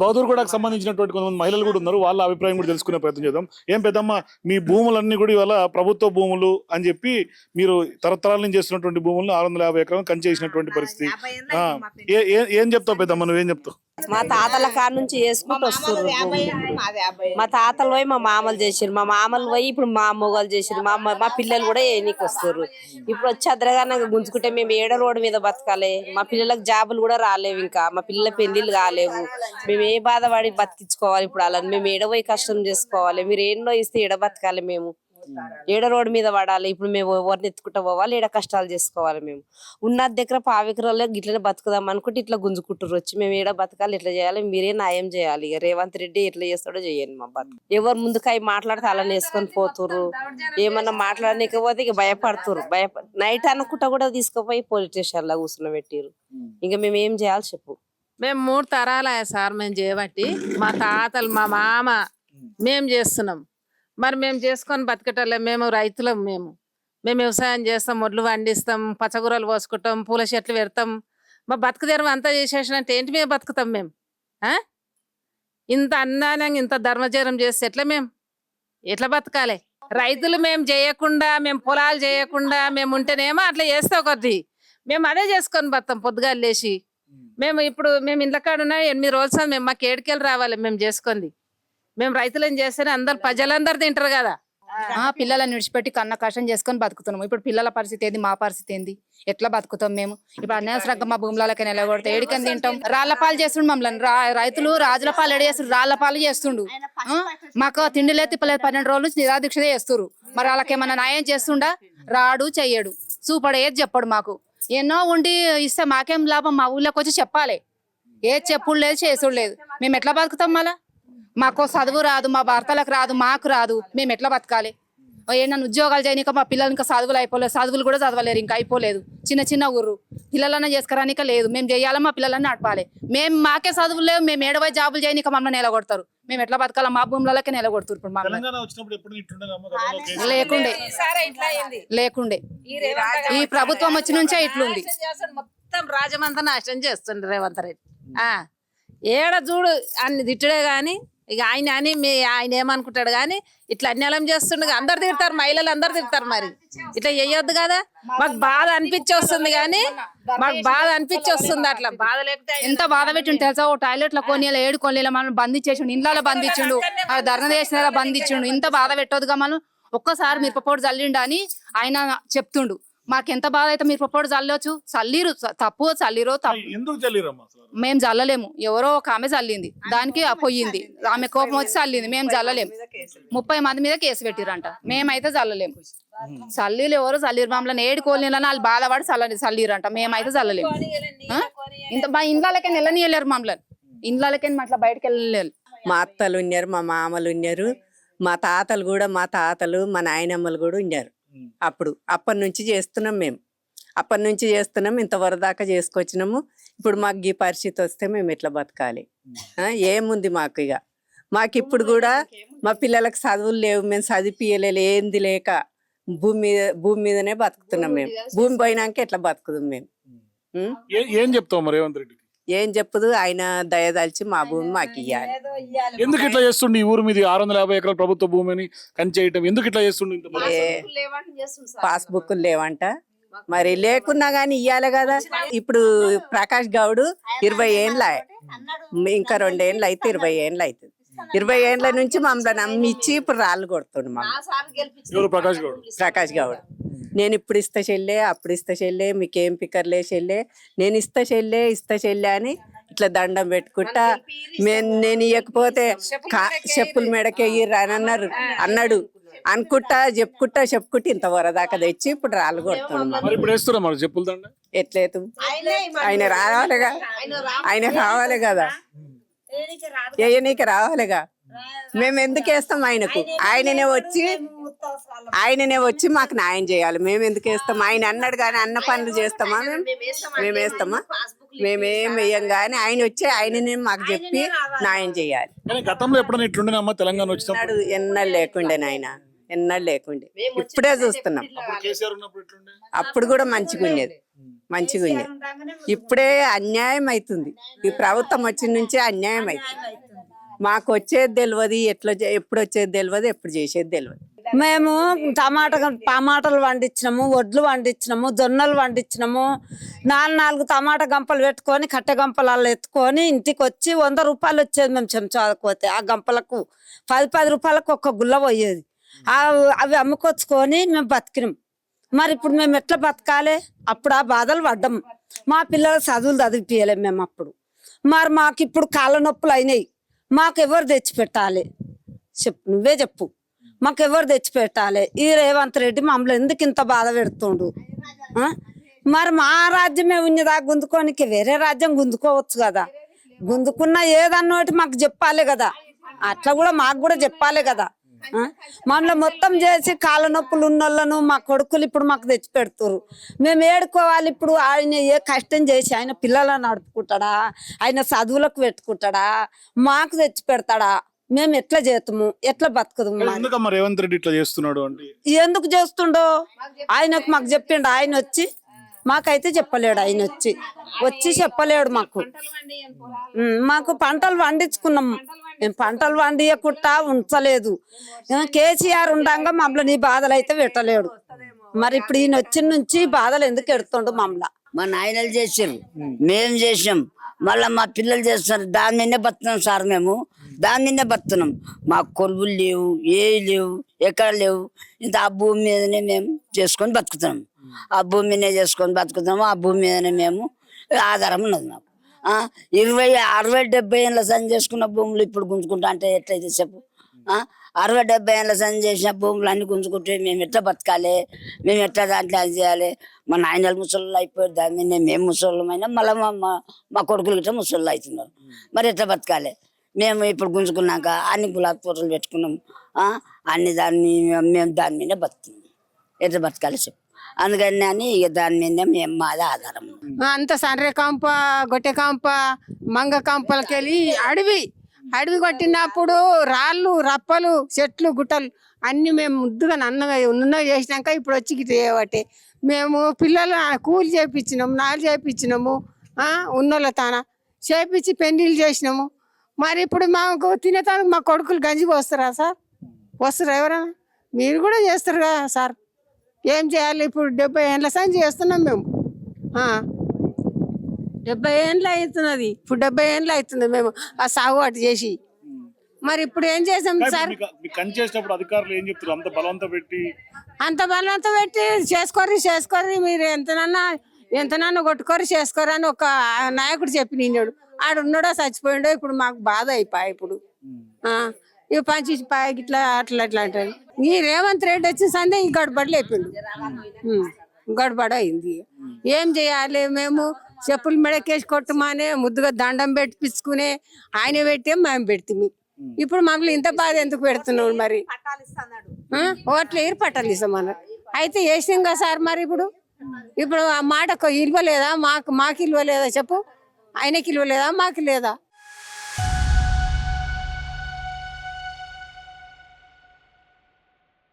బౌదూర్గూడకు సంబంధించినటువంటి కొంతమంది మహిళలు కూడా ఉన్నారు, వాళ్ళ అభిప్రాయం కూడా తెలుసుకునే ప్రయత్నం చేద్దాం. ఏం పెద్దమ్మ, మీ భూములన్నీ కూడా ఇవాళ ప్రభుత్వ భూములు అని చెప్పి మీరు తరతరాల నుంచి చేస్తున్నటువంటి భూములను 650 ఎకరాలను కంచేసినటువంటి పరిస్థితి. ఏం చెప్తావు పెద్దమ్మ, నువ్వేం చెప్తావు? మా తాతల కాడ నుంచి చేసుకుంటూ వస్తున్నారు. మా తాతలు పోయి మా మామలు చేసారు, మా మామలు పోయి ఇప్పుడు మా మొగలు చేసారు, మా పిల్లలు కూడా ఏనికి వస్తారు. ఇప్పుడు వచ్చి అద్రగానే గుంజుకుంటే మేము ఏడ రోడ్డు మీద బతకాలి. మా పిల్లలకు జాబులు కూడా రాలేవు, ఇంకా మా పిల్లల పెళ్లిళ్ళు కాలేవు. మేము ఏ బాధపడి బతికించుకోవాలి ఇప్పుడు అలా? మేము ఏడ పోయి కష్టం చేసుకోవాలి? మీరు ఏంటో ఇస్తే ఏడ బతకాలి? మేము ఏడ రోడ్డు మీద పడాలి? ఇప్పుడు మేము ఎవరిని ఎత్తుకుంటా పోవాలి, ఏడ కష్టాలు చేసుకోవాలి? మేము ఉన్న దగ్గర 5 ఎకరాల్లో గిట్లనే బతుకుదాం అనుకుంటే ఇట్లా గుంజుకుంటారు వచ్చి. మేము ఏడ బతకాలి, ఇట్లా చేయాలి, మీరే న్యాయం చేయాలి. ఇక రేవంత్ రెడ్డి ఎట్లా చేస్తాడో చేయండి. మా బతుకు ఎవరు ముందుకు అవి మాట్లాడితే అలా వేసుకొని పోతుర్రు. ఏమన్నా మాట్లాడలేకపోతే ఇక భయపడుతురు. నైట్ అనుకుంటా కూడా తీసుకుపోయి పోలీస్ స్టేషన్ లో కూర్చుని పెట్టిరు. ఇంకా మేము ఏం చేయాలి చెప్పు? మేము 3 తరాల సార్ మేము చేయబట్టి, మా తాతలు మా మామ మేము చేస్తున్నాం. మరి మేము చేసుకొని బతకటలే. మేము రైతులం. మేము వ్యవసాయం చేస్తాం, ఒడ్లు పండిస్తాం, పచ్చగూరలు పోసుకుంటాం, పూల చెట్లు పెడతాం. మా బతుకుదేరం అంతా చేసేసినట్టు ఏంటి మేము బతుకుతాం? మేము ఇంత అన్యాయంగా ఇంత ధర్మచరం చేస్తే ఎట్లా బతకాలి? రైతులు మేము చేయకుండా, మేము పొలాలు చేయకుండా మేము ఉంటేనేమో అట్లా చేస్తే ఒకటి మేము అదే చేసుకొని బతాం. పొద్దుగాలు లేచి మేము ఇంట్లో కాడున్నా 8 రోజులు మేము మాకు ఏడుకెళ్ళి రావాలి. మేము చేసుకుంది మేము రైతులను చేస్తేనే అందరు ప్రజలందరూ తింటారు కదా. పిల్లలను విడిచిపెట్టి కన్న కష్టం చేసుకొని బతుకుతున్నాము. ఇప్పుడు పిల్లల పరిస్థితి ఏంది, మా పరిస్థితి ఏంది, ఎట్లా బతుకుతాం మేము? ఇప్పుడు అనవసరంగా మా భూములకి నిలబడితే ఏడికని తింటాం? రాళ్ల పాలు చేస్తుండు మమ్మల్ని. రైతులు రాజుల పాలు ఎడేస్తుండు, రాళ్ల పాలు చేస్తుండు. మాకు తిండి లేదు తిప్పలేదు. 12 రోజుల నుంచి నిరాదీక్ష చేస్తున్నారు. మరి వాళ్ళకి ఏమన్నా న్యాయం చేస్తుండా? రాడు, చెయ్యడు, చూపడు, ఏది చెప్పడు. మాకు ఎన్నో ఉండి ఇస్తే మాకేం లాభం? మా ఊళ్ళోకి వచ్చి చెప్పాలి. ఏది చెప్పుడు లేదు, చేసుడు లేదు. మేము ఎట్లా బతుకుతాం? మళ్ళా మాకు చదువు రాదు, మా భర్తలకు రాదు, మాకు రాదు. మేము ఎట్లా బతకాలి? ఏమన్నా ఉద్యోగాలు చేయనిక మా పిల్లలు ఇంకా చదువులు అయిపోలేదు, చదువులు కూడా చదవలేరు, ఇంకా అయిపోలేదు. చిన్న ఊరు పిల్లలన్నా చేసుకురానిక లేదు. మేము చేయాలా, మా పిల్లలన్నీ నడపాలి. మాకే చదువులు లేవు, మేము ఏడవై జాబులు చేయనిక మమ్మల్ని నిలగొడతారు. మేము ఎట్లా బతకాలా? మా భూములకే నిలగొడుతారు. ఇప్పుడు లేకుండే ఈ ప్రభుత్వం వచ్చి నుంచే ఇట్లుంది. మొత్తం రాజమంతా నాశనం చేస్తుండ్రు రేవంత్ రెడ్డి. ఏడ చూడు అన్ని తిట్టుడే గాని ఇక ఆయన ఏమనుకుంటాడు గాని ఇట్లా అన్యాయం చేస్తుండే. అందరు తిడతారు, మహిళలు అందరు తిడతారు. మరి ఇట్లా చెయ్యొద్దు కదా. మాకు బాధ అనిపించి వస్తుంది కానీ అట్లా బాధ లేకపోతే ఎంత బాధ పెట్టిండు తెలుసా? ఓ టాయిలెట్ లో కొనేలా 7 కొనేలా మనం బంధించేసిండు, ఇండ్ల బంధించిండు, ధర్నా చేసిన బంధించిండు. ఇంత బాధ పెట్టొద్దుగా మనం. ఒక్కసారి మిరపపోటు చల్లిండు అని ఆయన చెప్తుండు. మాకెంత బాధ అయితే మిరపపోటు చల్లొచ్చు, చల్లిరు, తప్పు చల్లిరో మేము చల్లలేము. ఎవరో ఒక ఆమె చల్లింది, దానికి పోయింది, ఆమె కోపం వచ్చి చల్లింది. మేము చల్లలేము. 30 మంది మీద కేసు పెట్టిరంట. మేమైతే చల్లలేము. చల్లీలు ఎవరో చల్లిరు. మమ్మల్ని 7 కోళ్ళని వాళ్ళు బాధపడి చల్లిరంట. మేమైతే చల్లలేము. ఇంత మా ఇండ్లకే నెలనీయలేరు మమ్మల్ని. ఇండ్లకే అట్లా బయటకు వెళ్ళలేరు. మా అత్తలు ఉన్నారు, మా మామలు ఉన్నారు, మా తాతలు కూడా, మా నాయనమ్మలు కూడా ఉన్నారు. అప్పటి నుంచి చేస్తున్నాం. మేము అప్పటి నుంచి చేస్తున్నాం, ఇంతవరకు దాకా చేసుకొచ్చినాము. ఇప్పుడు మాకు ఈ పరిస్థితి వస్తే మేము ఎట్లా బతకాలి? ఏముంది మాకు? ఇక మాకు ఇప్పుడు కూడా మా పిల్లలకు చదువులు లేవు, మేము చదివిపియలేదు, ఏంది లేక భూమి మీదనే బతుకుతున్నాం. మేము భూమి పోయినాక ఎట్లా బతుకుదాం? మేము ఏం చెప్తాం రేవంత్ రెడ్డి? ఏం చెప్పదు, ఆయన దయదాల్చి మా భూమి మాకు ఇయ్యాలి. ఎందుకు ఇట్లా చేస్తుండే? ఈ ఊరు మీద 650 ఎకరాల ప్రభుత్వ భూమిని కంచేయటం ఎందుకు ఇట్లా చేస్తుండే? పాస్బుక్లు లేవంట. మరి లేకున్నా గానీ ఇయ్యాలి కదా. ఇప్పుడు ప్రకాష్ గౌడ్ 20 ఏండ్ల, ఇంకా 2 ఏండ్లు అయితే 20 ఏండ్లు అవుతుంది. 20 ఏండ్ల నుంచి మమ్మల్ని నమ్మిచ్చి ఇప్పుడు రాళ్ళు కొడుతుండు ప్రకాష్ గౌడ్. నేను ఇప్పుడు ఇస్తా చెల్లె, అప్పుడు ఇస్తా చెల్లె, మీకేం పికర్లే చెల్లె, నేను ఇస్తా చెల్లె అని ఇట్లా దండం పెట్టుకుంటా. నేను ఇవ్వకపోతే చెప్పులు మెడకెయ్యిర్రు అని అన్నాడు అనుకుంటా చెప్పుకుంటా ఇంతవరకు దాకా తెచ్చి ఇప్పుడు రాళ్ళు కొడుతున్నాడు. ఎట్లేదు, ఆయన రావాలి కదా, రావాలిగా. మేము ఎందుకు వేస్తాం ఆయనకు? ఆయననే వచ్చి మాకు న్యాయం చేయాలి. మేము ఎందుకు వేస్తాం? ఆయన అన్నాడు కానీ అన్న పనులు చేస్తామా? మేము వేస్తామా? మేమేం వేయం కానీ ఆయన వచ్చి ఆయననే మాకు చెప్పి న్యాయం చేయాలి. గతంలో ఎప్పుడైనా ఇట్లుండేనమ్మా తెలంగాణ వచ్చినప్పుడు? ఎన్నడూ లేకుండే నాయన, ఎన్నడూ లేకుండే. ఇప్పుడే చూస్తున్నాం. కేసీఆర్ ఉన్నప్పుడు అప్పుడు కూడా మంచిగా ఉండేది. మంచిగా ఉంది. ఇప్పుడే అన్యాయం అవుతుంది. ఈ ప్రభుత్వం వచ్చిన నుంచే అన్యాయం అవుతుంది. మాకు వచ్చేది తెలియదు, ఎప్పుడు వచ్చేది తెలియదు, ఎప్పుడు చేసేది తెలియదు. మేము టమాటాలు పండించినాము, వడ్లు పండించినాము, జొన్నలు పండించినాము. 4 టమాటా గంపలు పెట్టుకొని కట్టె గంపలలో ఎత్తుకొని ఇంటికి వచ్చి 100 రూపాయలు వచ్చేది. మేము చెంచాకపోతే ఆ గంపలకు 10 రూపాయలకు ఒక్క గుల్ల పోయేది. అవి అమ్ముకొచ్చుకొని మేము బతికినాం. మరి ఇప్పుడు మేము ఎట్లా బతకాలి? అప్పుడు ఆ బాధలు పడ్డాం. మా పిల్లల చదువులు చదివిపియలేము మేము అప్పుడు. మరి మాకు ఇప్పుడు కాళ్ళ నొప్పులు అయినాయి. మాకు ఎవరు తెచ్చిపెట్టాలి చెప్పు, నువ్వే చెప్పు. మాకు ఎవరు తెచ్చిపెట్టాలి? ఈ రేవంత్ రెడ్డి మమ్మల్ని ఎందుకు ఇంత బాధ పెడుతుండు? మరి మా రాజ్యమే ఉన్నదా గుంజుకోనికి? వేరే రాజ్యం గుంజుకోవచ్చు కదా. గుంజుకున్నా ఏదన్నోటి మాకు చెప్పాలి కదా. అట్లా కూడా మాకు కూడా చెప్పాలి కదా. మమ్మల్ని మొత్తం చేసి కాళ్ళ నొప్పులు ఉన్నోళ్ళను మా కొడుకులు ఇప్పుడు మాకు తెచ్చి పెడుతురు. మేము ఏడుకోవాలి ఇప్పుడు? ఆయన ఏ కష్టం చేసి ఆయన పిల్లలను నడుపుకుంటాడా? ఆయన చదువులకు పెట్టుకుంటాడా? మాకు తెచ్చి పెడతాడా? మేము ఎట్లా చేస్తాము? ఎట్లా బతుకుదాము? ఎందుకమ్మా రేవంత్ రెడ్డి ఇట్లా చేస్తున్నాడు అంటే? ఎందుకు చేస్తుండో ఆయనకు మాకు చెప్పిండు. ఆయన వచ్చి మాకైతే చెప్పలేడు. ఆయన వచ్చి చెప్పలేడు మాకు. మాకు పంటలు పండించుకున్నాము. మేము పంటలు పండియకుండా ఉంచలేదు. కేసీఆర్ ఉండంగా మమ్మల్ని నీ బాధలు అయితే పెట్టలేడు. మరి ఇప్పుడు ఈయన వచ్చిన నుంచి బాధలు ఎందుకు ఎడుతుండు మమ్మల్ని? మా నాయనలు చేసారు, మేము చేసాం, మళ్ళీ మా పిల్లలు చేస్తున్నారు. దాని మీదే బతున్నాం సార్. మేము దాని మీదే బతున్నాం. మాకు కొలువులు లేవు, ఏ లేవు, ఎక్కడ లేవు. ఇంత ఆ భూమి మీదనే మేము చేసుకొని బతుకుతున్నాం. ఆ భూమి మీదనే చేసుకొని బతుకుతున్నాము. ఆ భూమి మీదనే మేము ఆధారం ఉన్నది మాకు. 20, 60, 70 ఏళ్ళ సంధి చేసుకున్న భూములు ఇప్పుడు గుంజుకుంటా అంటే ఎట్లయితే చెప్పు? 60, 70 ఏళ్ళ సంధి చేసిన భూములు అన్ని గుంజుకుంటే మేము ఎట్లా బతకాలి? మేము ఎట్లా దాంట్లో అది చేయాలి? మా నాయనలు ముసళ్ళు అయిపోయారు. దాని మీద మేము ముసళ్ళమైనా మళ్ళీ మా కొడుకులు గిట్ట ముసళ్ళు అవుతున్నారు. మరి ఎట్లా బతకాలి? మేము ఇప్పుడు గుంజుకున్నాక అన్ని గులాబీ తోటలు పెట్టుకున్నాం. మేము దాని మీద బతుకున్నాం. ఎట్లా బతకాలి చెప్పు? అందుకని అని ఇక దాని మీద మేము మాది ఆధారం. అంత సర్రె కంప, గొట్టె కంప, మంగ కంపలకి వెళ్ళి అడవి కొట్టినప్పుడు రాళ్ళు, రప్పలు, చెట్లు, గుట్టలు అన్ని మేము ముద్దుగా నన్నగా చేసినాక ఇప్పుడు వచ్చి గిట్ట చేయబట్టే మేము పిల్లలు కూలి చేయించినాము, నాలు చేయించినాము, ఉన్నోళ్ళ తాన చేయించి పెళ్లిళ్ళు చేసినాము. మరి ఇప్పుడు మాకు తినేతానికి మా కొడుకులు గంజి పోస్తారా సార్? వస్తారా ఎవరైనా? మీరు కూడా చేస్తారు కదా సార్. ఏం చేయాలి ఇప్పుడు? 70 ఏళ్ళ సంచి చేస్తున్నాం మేము. 70 ఏళ్ళు అవుతున్నది. ఇప్పుడు 70 ఏళ్ళు అవుతుంది మేము ఆ సాగు అటు చేసి. మరి ఇప్పుడు ఏం చేసాం సార్? అధికారులు ఏం చెప్తారు? అంత బలవంతం పెట్టి చేసుకోరి మీరు ఎంతనన్నా కొట్టుకోరి చేసుకోరు అని ఒక నాయకుడు చెప్పి నిన్నాడు. ఆడున్నాడో చచ్చిపోయిండో ఇప్పుడు మాకు బాధ అయిపోయి. ఇప్పుడు ఇవి పంచి ఇట్లా అట్లా అంటారు. ఈ రేవంత్ రెడ్డి వచ్చిన సందే ఈ గడబడి లేపిండు. గడబడ అయింది. ఏం చేయాలి? మేము చెప్పులు మెడకేసి కొట్టమానే ముద్దుగా దండం పెట్టించుకునే ఆయన పెట్టే మేము పెడితే ఇప్పుడు మమ్మల్ని ఇంత బాధ ఎందుకు పెడుతున్నాడు? మరి ఓట్లు ఏరు పట్టాలి ఇస్తామన్నారు. అయితే వేసినాం కదా సార్. మరి ఇప్పుడు ఆ మాటకు ఇల్వ లేదా? మాకు ఇల్వ లేదా చెప్పు? ఆయనకి ఇల్వ లేదా? మాకు లేదా?